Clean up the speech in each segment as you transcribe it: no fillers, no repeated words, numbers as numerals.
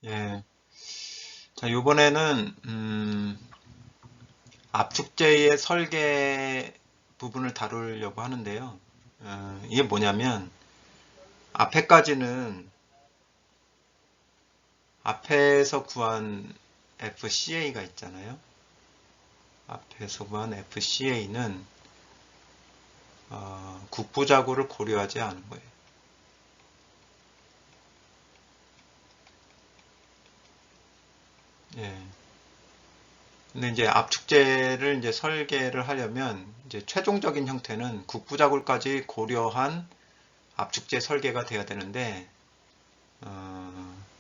예. 자, 요번에는, 압축제의 설계 부분을 다루려고 하는데요. 이게 뭐냐면, 앞에까지는, 앞에서 구한 FCA가 있잖아요. 앞에서 구한 FCA는, 국부자구를 고려하지 않은 거예요. 예. 근데 이제 압축제를 이제 설계를 하려면, 이제 최종적인 형태는 국부자구까지 고려한 압축제 설계가 돼야 되는데,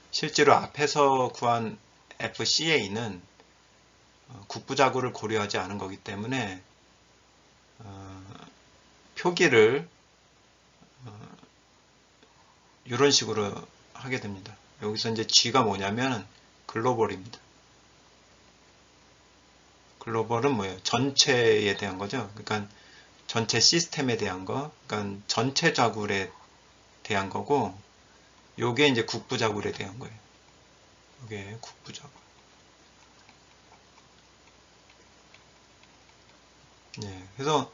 실제로 앞에서 구한 FCA는 국부자구를 고려하지 않은 거기 때문에 표기를 이런 식으로 하게 됩니다. 여기서 이제 G가 뭐냐면 글로벌입니다. 글로벌은 뭐예요? 전체에 대한 거죠. 그러니까 전체 시스템에 대한 거, 그러니까 전체 자굴에 대한 거고, 요게 이제 국부자굴에 대한 거예요. 요게 국부자굴. 네, 그래서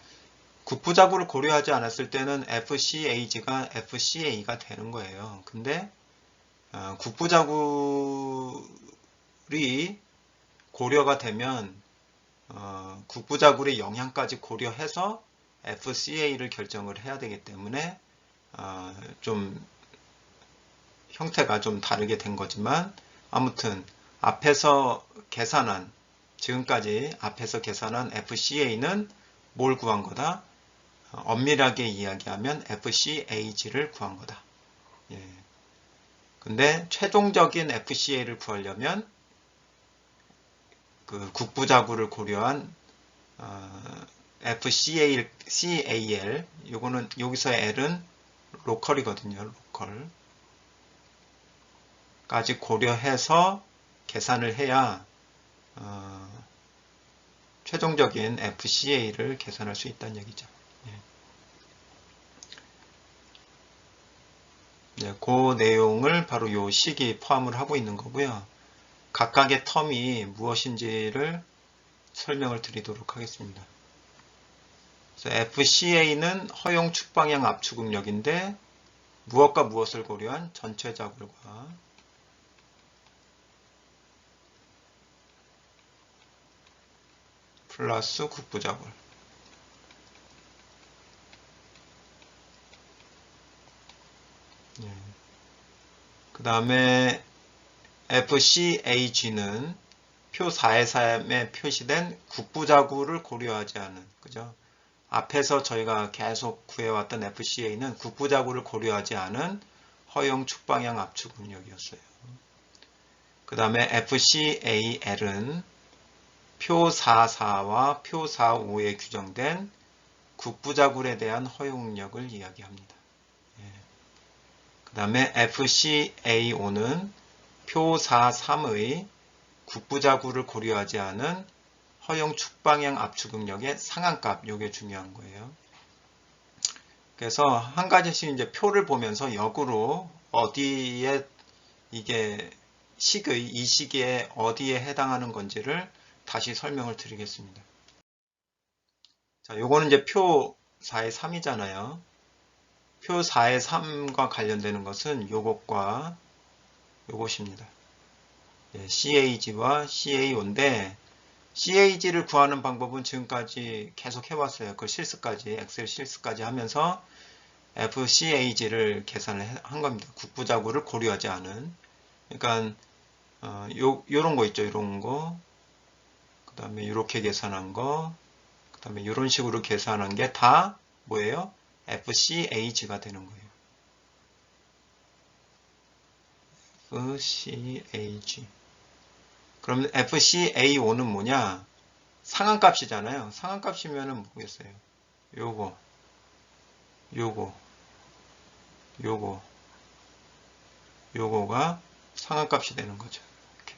국부자구를 고려하지 않았을 때는 FCA가 되는 거예요. 근데 국부자굴이 고려가 되면 국부자굴의 영향까지 고려해서 FCA를 결정을 해야 되기 때문에 좀 형태가 좀 다르게 된 거지만 아무튼 앞에서 계산한 지금까지 앞에서 계산한 FCA는 뭘 구한 거다? 엄밀하게 이야기하면 FCAG를 구한 거다. 예. 근데 최종적인 FCA를 구하려면 그 국부자구를 고려한 FCAL 요거는 여기서 L은 로컬이거든요. 로컬까지 고려해서 계산을 해야 최종적인 FCA를 계산할 수 있다는 얘기죠. 네, 그 내용을 바로 이 식이 포함을 하고 있는 거고요. 각각의 텀이 무엇인지를 설명을 드리도록 하겠습니다. FCA는 허용 축방향 압축응력인데 무엇과 무엇을 고려한 전체 자굴과 플러스 국부자굴. 그 다음에 FCAG는 표 4의 3에 표시된 국부자구를 고려하지 않은, 그죠? 앞에서 저희가 계속 구해왔던 FCA는 국부자구를 고려하지 않은 허용 축방향 압축 응력이었어요. 그 다음에 FCAL은 표 44와 표 45에 규정된 국부자굴에 대한 허용 응력을 이야기합니다. 그 다음에 FCAO는 표 43의 국부자구를 고려하지 않은 허용 축방향 압축 응력의 상한값, 요게 중요한 거예요. 그래서 한 가지씩 이제 표를 보면서 역으로 어디에 이게 이 시기에 어디에 해당하는 건지를 다시 설명을 드리겠습니다. 자, 요거는 이제 표 4의 3이잖아요. 표 4의 3과 관련되는 것은 요것과 요것입니다. CAG와 CAO인데 CAG를 구하는 방법은 지금까지 계속 해왔어요. 그 실수까지, 엑셀 실수까지 하면서 FCAG를 계산을 한 겁니다. 국부자구를 고려하지 않은. 그러니까 요런 거 있죠. 요런 거. 그 다음에 이렇게 계산한 거. 그 다음에 이런 식으로 계산한 게 다 뭐예요? FCAG가 되는 거예요. FCAG. 그럼 FCAO는 뭐냐? 상한값이잖아요. 상한값이면은 뭐겠어요? 요거, 요거, 요거, 요거가 상한값이 되는 거죠.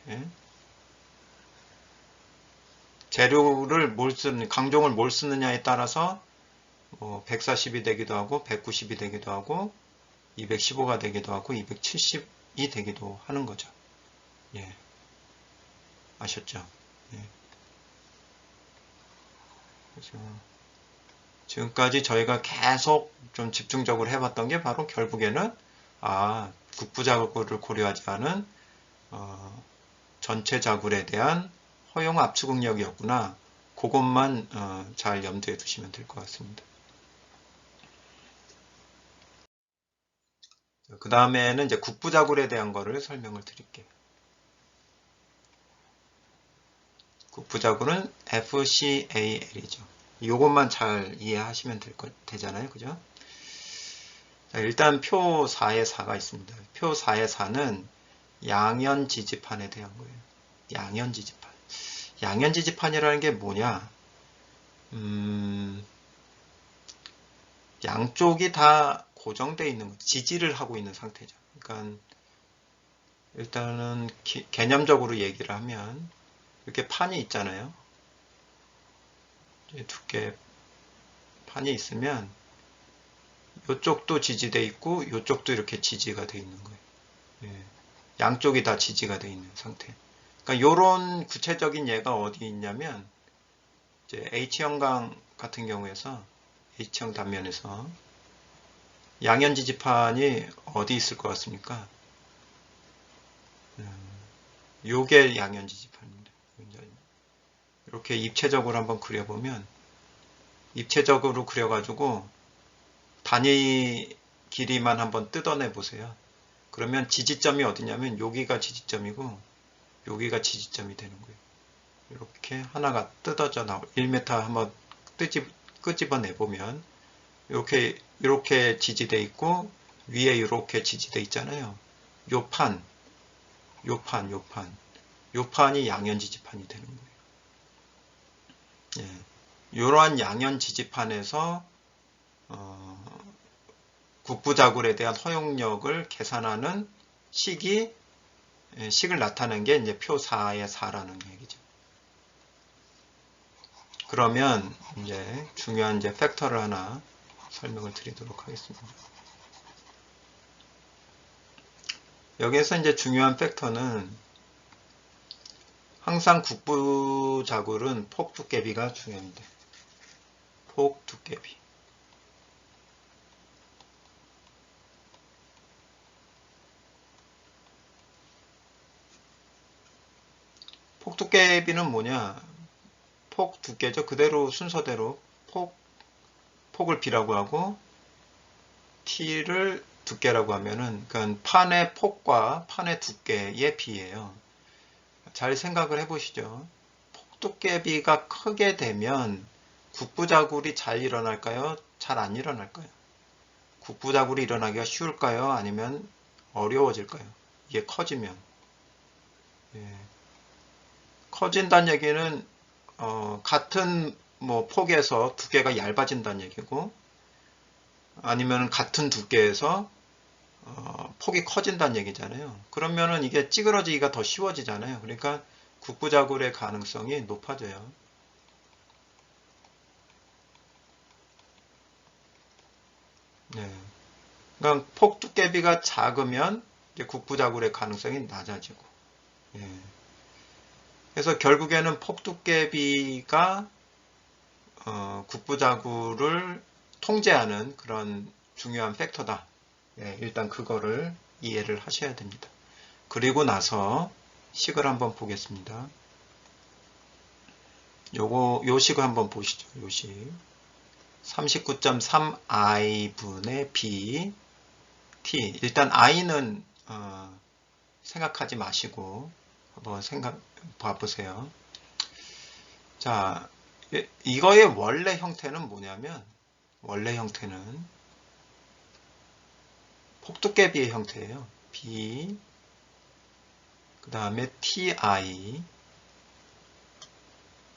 이렇게. 재료를 강종을 뭘 쓰느냐에 따라서 뭐 140이 되기도 하고 190이 되기도 하고 215가 되기도 하고 270이 되기도 하는 거죠. 예. 아셨죠? 예. 그래서 지금까지 저희가 계속 좀 집중적으로 해봤던 게 바로 결국에는 국부 자구를 고려하지 않은 전체 자굴에 대한 허용 압축 능력이었구나. 그것만 잘 염두에 두시면 될 것 같습니다. 그 다음에는 이제 국부 자굴에 대한 거를 설명을 드릴게요. 국부 자굴은 FCAL이죠. 이것만 잘 이해하시면 되잖아요. 그죠? 자, 일단 표 4의 4가 있습니다. 표 4의 4는 양연지지판에 대한 거예요. 양연지지판. 양연지지판이라는 게 뭐냐? 양쪽이 다 고정되어 있는 거, 지지를 하고 있는 상태죠. 그러니까 일단은 개념적으로 얘기를 하면 이렇게 판이 있잖아요. 두께 판이 있으면 이쪽도 지지되어 있고 이쪽도 이렇게 지지가 되어 있는 거예요. 예, 양쪽이 다 지지가 되어 있는 상태. 그러니까 이런 구체적인 예가 어디 있냐면 이제 H형강 같은 경우에서 H형 단면에서 양연지지판이 어디 있을 것 같습니까? 요게 양연지지판입니다. 이렇게 입체적으로 한번 그려보면 입체적으로 그려가지고 단위 길이만 한번 뜯어내 보세요. 그러면 지지점이 어디냐면 여기가 지지점이고 여기가 지지점이 되는 거예요. 이렇게 하나가 뜯어져 나올 1m 한번 끄집어내 보면 이렇게 지지돼 있고 위에 이렇게 지지돼 있잖아요. 요 판이 양연지지판이 되는 거예요. 예, 이러한 양연지지판에서 국부자굴에 대한 허용력을 계산하는 식을 나타낸 게 이제 표 4의 4라는 얘기죠. 그러면 이제 중요한 이제 팩터를 하나 설명을 드리도록 하겠습니다. 여기에서 이제 중요한 팩터는 항상 국부자굴은 폭 두께비가 중요합니다. 폭 두께비. 폭 두께비는 뭐냐? 폭 두께죠. 그대로 순서대로 폭을 B라고 하고 T를 두께라고 하면은 그러니까 판의 폭과 판의 두께의 B예요. 잘 생각을 해보시죠. 폭 두께비가 크게 되면 국부자굴이 잘 일어날까요? 잘 안 일어날까요? 국부자굴이 일어나기가 쉬울까요? 아니면 어려워질까요? 이게 커지면. 예. 커진다는 얘기는 같은 뭐 폭에서 두께가 얇아진다는 얘기고 아니면 같은 두께에서 폭이 커진다는 얘기잖아요. 그러면은 이게 찌그러지기가 더 쉬워지잖아요. 그러니까 국부자굴의 가능성이 높아져요. 네. 그러니까 폭 두께비가 작으면 이제 국부자굴의 가능성이 낮아지고. 예. 그래서 결국에는 폭 두께비가 국부자굴을 통제하는 그런 중요한 팩터다. 예, 일단 그거를 이해를 하셔야 됩니다. 그리고 나서 식을 한번 보겠습니다. 요 식을 한번 보시죠. 요 식. 39.3i분의 b t. 일단 i는 생각하지 마시고 한번 봐보세요. 자, 이거의 원래 형태는 뭐냐면 원래 형태는 폭두께비의 형태예요. b 그 다음에 ti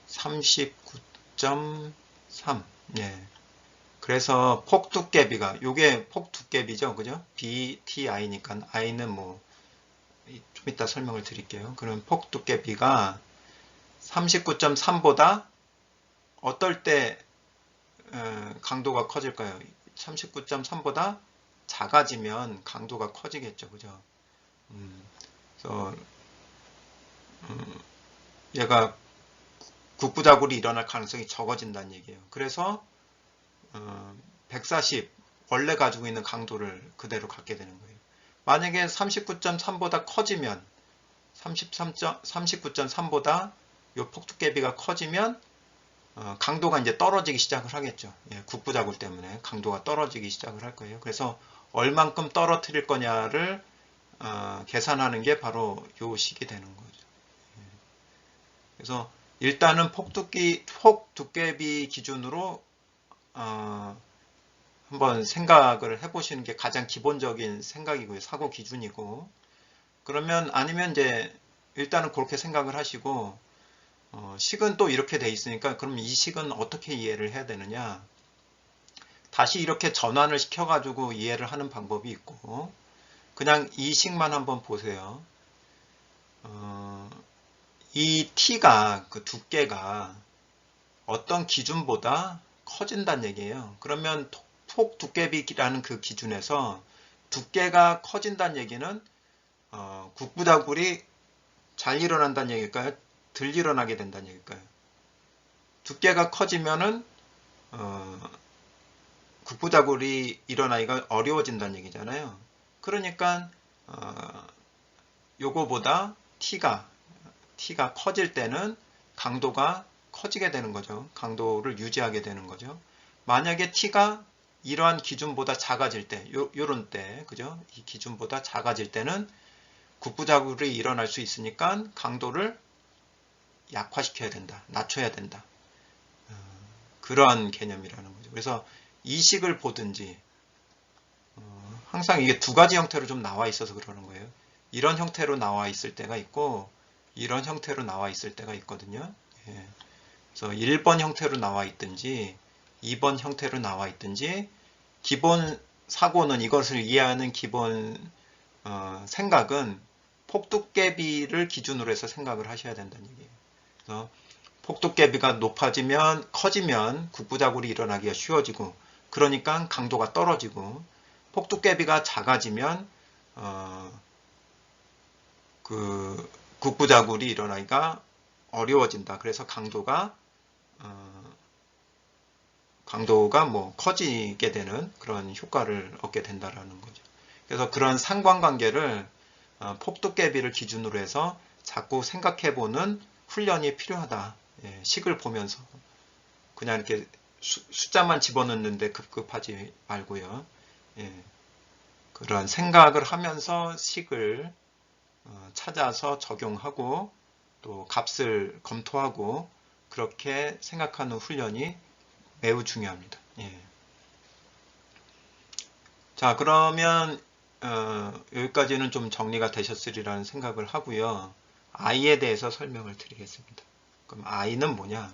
39.3 예. 그래서 폭두께비가 요게 폭두께비죠. 그죠? bti니까 i는 뭐 좀 이따 설명을 드릴게요. 그럼 폭두께비가 39.3보다 어떨 때 강도가 커질까요? 39.3보다 작아지면 강도가 커지겠죠. 그죠? 그래서 얘가 국부작울이 일어날 가능성이 적어진다는 얘기예요. 그래서 140 원래 가지고 있는 강도를 그대로 갖게 되는 거예요. 만약에 39.3보다 커지면 39.3보다 요 폭두께비가 커지면 강도가 이제 떨어지기 시작을 하겠죠. 예, 국부작울 때문에 강도가 떨어지기 시작을 할 거예요. 그래서 얼만큼 떨어뜨릴 거냐를 계산하는 게 바로 요 식이 되는 거죠. 예. 그래서 일단은 폭두께비 기준으로 한번 생각을 해보시는 게 가장 기본적인 생각이고요. 사고 기준이고. 그러면 아니면 이제 일단은 그렇게 생각을 하시고 식은 또 이렇게 돼 있으니까 그럼 이 식은 어떻게 이해를 해야 되느냐. 다시 이렇게 전환을 시켜가지고 이해를 하는 방법이 있고 그냥 이 식만 한번 보세요. 이 t가 그 두께가 어떤 기준보다 커진다는 얘기예요. 그러면 폭 두께비라는 그 기준에서 두께가 커진다는 얘기는 국부작울이 잘 일어난다는 얘기일까요? 덜 일어나게 된다는 얘기일까요? 두께가 커지면은 국부작울이 일어나기가 어려워진다는 얘기잖아요. 그러니까 요거보다 t가 커질 때는 강도가 커지게 되는 거죠. 강도를 유지하게 되는 거죠. 만약에 t가 이러한 기준보다 작아질 때, 요런 때, 그죠? 이 기준보다 작아질 때는 국부작울이 일어날 수 있으니까 강도를 약화시켜야 된다. 낮춰야 된다. 그러한 개념이라는 거죠. 그래서 이 식을 보든지 항상 이게 두 가지 형태로 좀 나와 있어서 그러는 거예요. 이런 형태로 나와 있을 때가 있고 이런 형태로 나와 있을 때가 있거든요. 예. 그래서 1번 형태로 나와 있든지 2번 형태로 나와 있든지 기본 사고는 이것을 이해하는 기본 생각은 폭두께비를 기준으로 해서 생각을 하셔야 된다는 얘기예요. 그래서 폭두께비가 높아지면 커지면 국부작울이 일어나기가 쉬워지고 그러니까 강도가 떨어지고 폭두께비가 작아지면 그 국부작울이 일어나기가 어려워진다. 그래서 강도가 뭐 커지게 되는 그런 효과를 얻게 된다라는 거죠. 그래서 그런 상관관계를 폭두께비를 기준으로 해서 자꾸 생각해보는 훈련이 필요하다. 예, 식을 보면서 그냥 이렇게 숫자만 집어넣는데 급급하지 말고요. 예, 그런 생각을 하면서 식을 찾아서 적용하고 또 값을 검토하고 그렇게 생각하는 훈련이 매우 중요합니다. 예. 자, 그러면 여기까지는 좀 정리가 되셨으리라는 생각을 하고요. I에 대해서 설명을 드리겠습니다. 그럼 I는 뭐냐?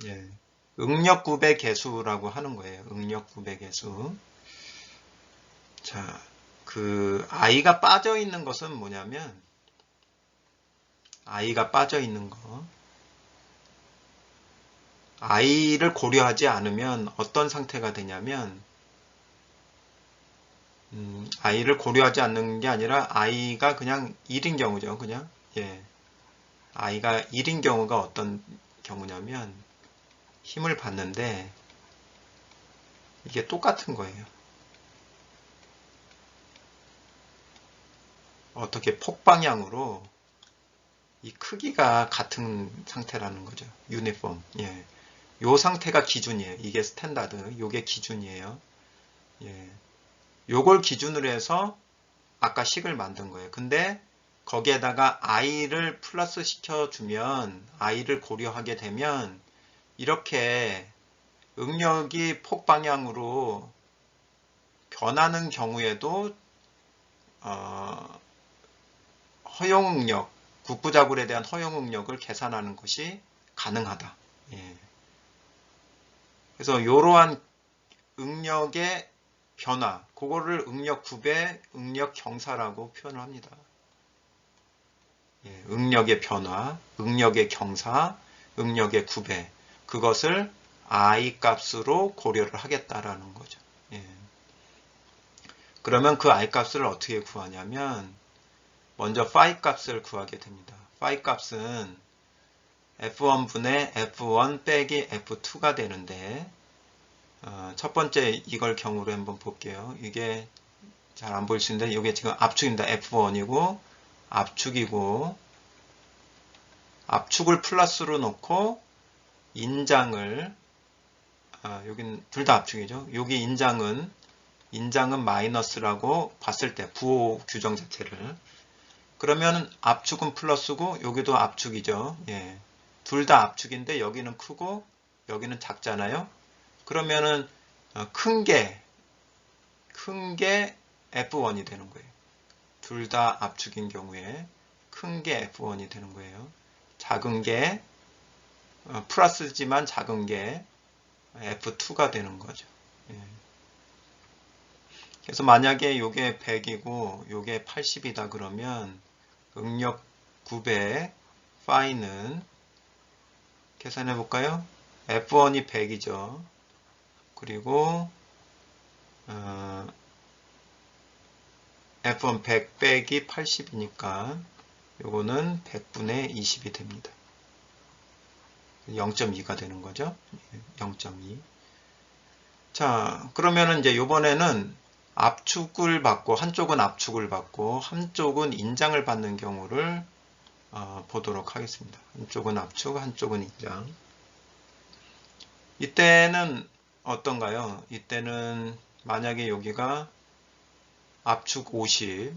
예. 응력구배 계수라고 하는 거예요. 응력구배 계수. 자, 그 I가 빠져 있는 것은 뭐냐면 I가 빠져 있는 거. I를 고려하지 않으면 어떤 상태가 되냐면 I를 고려하지 않는 게 아니라 I가 그냥 1인 경우죠. 그냥 예. I가 1인 경우가 어떤 경우냐면 힘을 받는데 이게 똑같은 거예요. 어떻게 폭방향으로 이 크기가 같은 상태라는 거죠. 유니폼. 예. 요 상태가 기준이에요. 이게 스탠다드. 요게 기준이에요. 예. 요걸 기준으로 해서 아까 식을 만든 거예요. 근데 거기에다가 I를 플러스 시켜주면 I를 고려하게 되면 이렇게 응력이 폭방향으로 변하는 경우에도 허용응력, 국부작울에 대한 허용응력을 계산하는 것이 가능하다. 예. 그래서 이러한 응력의 변화, 그거를 응력 구배, 응력 경사라고 표현을 합니다. 예, 응력의 변화, 응력의 경사, 응력의 구배, 그것을 I 값으로 고려를 하겠다라는 거죠. 예. 그러면 그 I 값을 어떻게 구하냐면 먼저 phi 값을 구하게 됩니다. phi 값은 F1분의 F1 빼기 F2가 되는데 첫 번째 이걸 경우로 한번 볼게요. 이게 잘 안 보일 수 있는데 이게 지금 압축입니다. F1이고 압축이고 압축을 플러스로 놓고 인장을 여긴 둘 다 압축이죠. 여기 인장은 마이너스라고 봤을 때 부호 규정 자체를 그러면 압축은 플러스고 여기도 압축이죠. 예. 둘 다 압축인데 여기는 크고 여기는 작잖아요. 그러면은 큰 게 F1이 되는 거예요. 둘 다 압축인 경우에 큰 게 F1이 되는 거예요. 작은 게 플러스지만 작은 게 F2가 되는 거죠. 예. 그래서 만약에 이게 100이고 이게 80이다 그러면 응력 900 파이는 계산해 볼까요? F1이 100이죠. 그리고 F1 100 빼기 80이니까 요거는 100분의 20이 됩니다. 0.2가 되는 거죠. 0.2. 자, 그러면은 이제 요번에는 압축을 받고 한쪽은 압축을 받고 한쪽은 인장을 받는 경우를 보도록 하겠습니다. 한쪽은 압축, 한쪽은 인장. 이때는 어떤가요? 이때는 만약에 여기가 압축 50,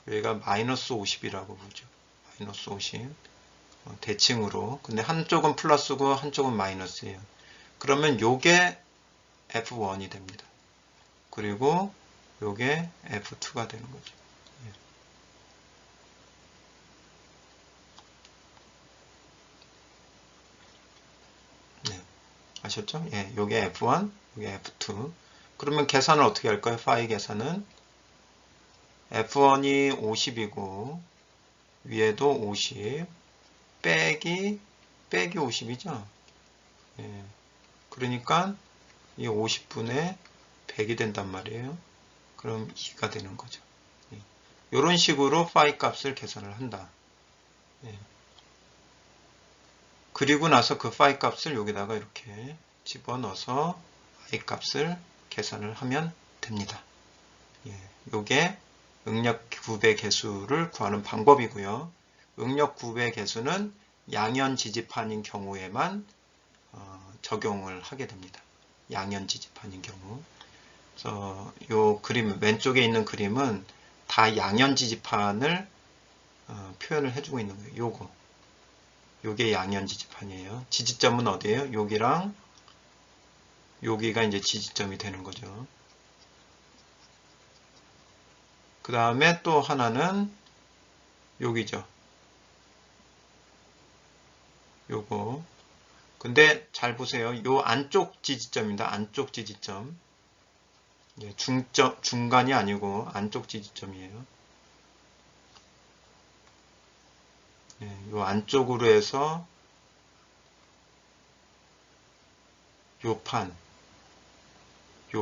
여기가 마이너스 50이라고 보죠. 마이너스 50. 대칭으로. 근데 한쪽은 플러스고 한쪽은 마이너스예요. 그러면 요게 F1이 됩니다. 그리고 요게 F2가 되는 거죠. 네. 아셨죠? 예, 요게 F1, 요게 F2. 그러면 계산을 어떻게 할까요? 파이 계산은 F1이 50이고 위에도 50 빼기 50이죠. 예. 그러니까 이 50분의 100이 된단 말이에요. 그럼 2가 되는 거죠. 예. 이런 식으로 파이 값을 계산을 한다. 예. 그리고 나서 그 파이 값을 여기다가 이렇게 집어넣어서 I 값을 계산을 하면 됩니다. 예. 요게 응력 9배 개수를 구하는 방법이고요. 응력 9배 개수는 양연 지지판인 경우에만 적용을 하게 됩니다. 양연 지지판인 경우. 그래서 요 그림 왼쪽에 있는 그림은 다 양연 지지판을 표현을 해주고 있는 거예요. 요게 양연 지지판이에요. 지지점은 어디예요? 여기랑 여기가 이제 지지점이 되는 거죠. 그 다음에 또 하나는 여기죠. 요거. 근데 잘 보세요. 요 안쪽 지지점입니다. 안쪽 지지점. 예, 중간이 아니고 안쪽 지지점이에요. 예, 요 안쪽으로 해서 요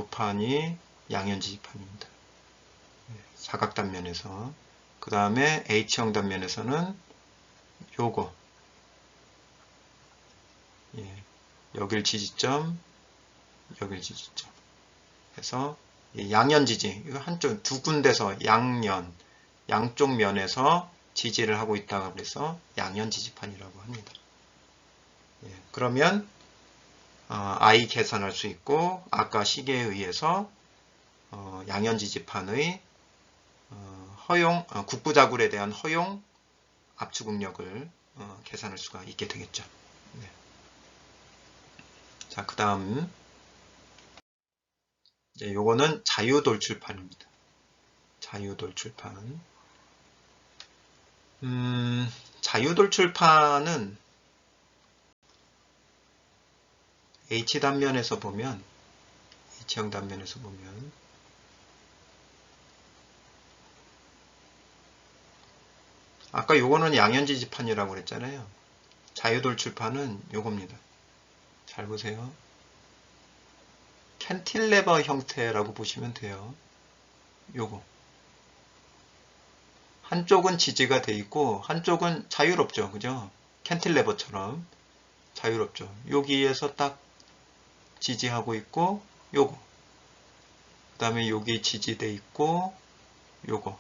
판이 양연 지지판입니다. 사각 단면에서. 그 다음에 H형 단면에서는 요거. 예, 여길 지지점, 여길 지지점. 해서 양연 지지. 이거 한쪽 두 군데서 양쪽 면에서 지지를 하고 있다고 그래서 양연 지지판이라고 합니다. 예, 그러면 I 계산할 수 있고 아까 시계에 의해서 양연 지지판의 국부자굴에 대한 허용 압축 응력을 계산할 수가 있게 되겠죠. 네. 자, 그 다음 이제 요거는 자유돌출판입니다. 자유돌출판. 자유돌출판은 H단면에서 보면 H형 단면에서 보면 아까 요거는 양연지지판이라고 그랬잖아요. 자유돌출판은 요겁니다. 잘 보세요. 캔틸레버 형태라고 보시면 돼요. 요거. 한쪽은 지지가 돼 있고 한쪽은 자유롭죠. 그죠? 캔틸레버처럼 자유롭죠. 여기에서 딱 지지하고 있고 요거. 그 다음에 여기 지지돼 있고 요거.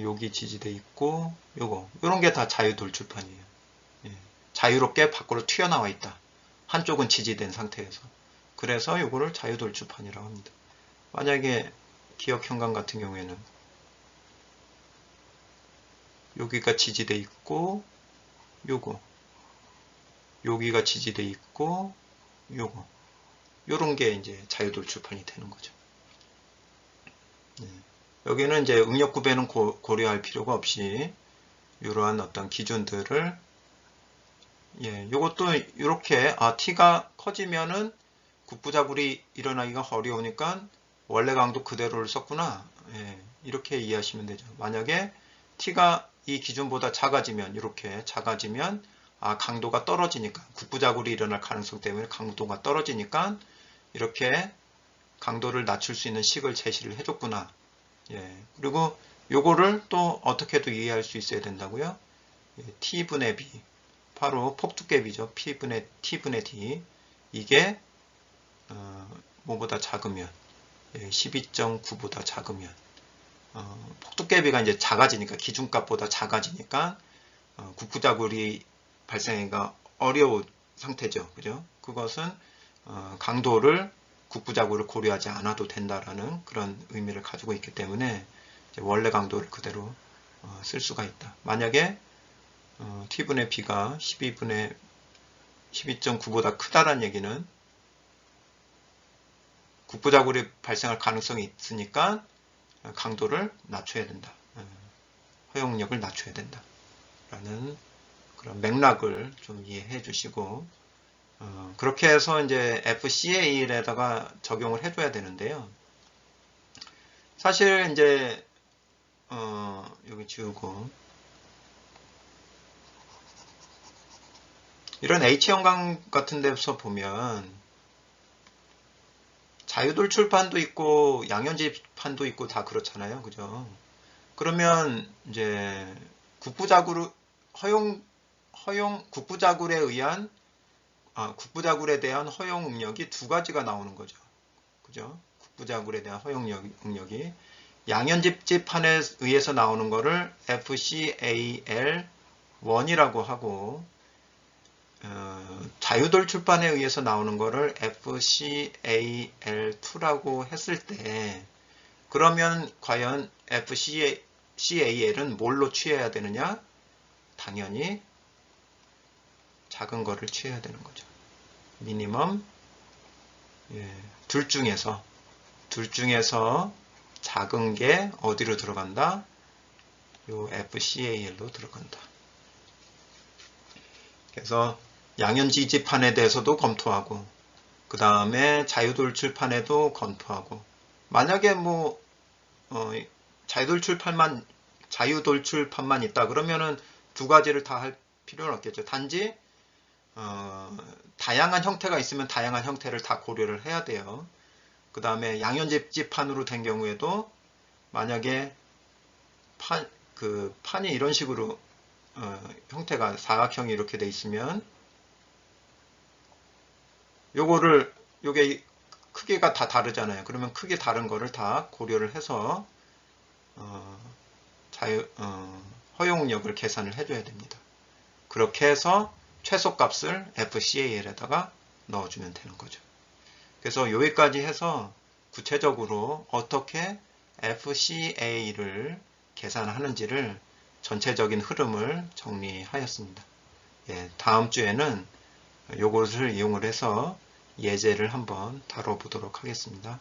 여기 지지돼 있고 요거. 요런 게 다 자유돌출판이에요. 예. 자유롭게 밖으로 튀어나와 있다. 한쪽은 지지된 상태에서. 그래서 요거를 자유돌출판이라고 합니다. 만약에 기억현관 같은 경우에는 여기가 지지돼 있고 요거 여기가 지지돼 있고 요거 요런 게 이제 자유돌출판이 되는 거죠. 네. 여기는 이제 응력 구배는 고려할 필요가 없이 이러한 어떤 기준들을 요것도 이렇게 T가 커지면은 국부자굴이 일어나기가 어려우니까 원래 강도 그대로를 썼구나. 이렇게 이해하시면 되죠. 만약에 T가 이 기준보다 작아지면 이렇게 작아지면 강도가 떨어지니까 국부자굴이 일어날 가능성 때문에 강도가 떨어지니까 이렇게 강도를 낮출 수 있는 식을 제시를 해줬구나. 그리고 요거를 또 어떻게도 이해할 수 있어야 된다고요. T분의 B 바로 폭두께비죠. T분의 D 이게 뭐보다 작으면 12.9보다 작으면 폭두께비가 이제 작아지니까 기준값보다 작아지니까 국부자굴이 발생하기가 어려운 상태죠. 그죠? 그것은 강도를 국부자굴을 고려하지 않아도 된다라는 그런 의미를 가지고 있기 때문에 원래 강도를 그대로 쓸 수가 있다. 만약에 T분의 B가 12.9보다 크다라는 얘기는 국부자굴이 발생할 가능성이 있으니까 강도를 낮춰야 된다. 허용력을 낮춰야 된다. 라는 그런 맥락을 좀 이해해 주시고 그렇게 해서 이제 FCA에다가 적용을 해줘야 되는데요. 사실 이제 여기 지우고 이런 H형광 같은 데서 보면 자유돌출판도 있고 양현지판도 있고 다 그렇잖아요. 그죠? 그러면 이제 국부자굴에 의한 국부자굴에 대한 허용 응력이 두 가지가 나오는 거죠. 그죠? 국부자굴에 대한 허용 응력이 양현집판에 의해서 나오는 거를 FCAL1이라고 하고 자유돌출판에 의해서 나오는 거를 FCAL2라고 했을 때 그러면 과연 FCAL은 뭘로 취해야 되느냐? 당연히 작은 거를 취해야 되는 거죠. 미니멈 둘 중에서 작은 게 어디로 들어간다? 요 FCAL로 들어간다. 그래서 양현지지판에 대해서도 검토하고 그 다음에 자유돌출판에도 검토하고 만약에 뭐 자유돌출판만 있다 그러면은 두 가지를 다 할 필요는 없겠죠. 단지 다양한 형태가 있으면 다양한 형태를 다 고려를 해야 돼요. 그 다음에 양현집지판으로 된 경우에도 만약에 판이 이런 식으로 형태가 사각형이 이렇게 돼 있으면 요게 크기가 다 다르잖아요. 그러면 크기 다른 거를 다 고려를 해서 허용력을 계산을 해줘야 됩니다. 그렇게 해서 최소값을 FCAL에다가 넣어주면 되는 거죠. 그래서 여기까지 해서 구체적으로 어떻게 FCA를 계산하는지를 전체적인 흐름을 정리하였습니다. 다음 주에는 이것을 이용을 해서 예제를 한번 다뤄보도록 하겠습니다.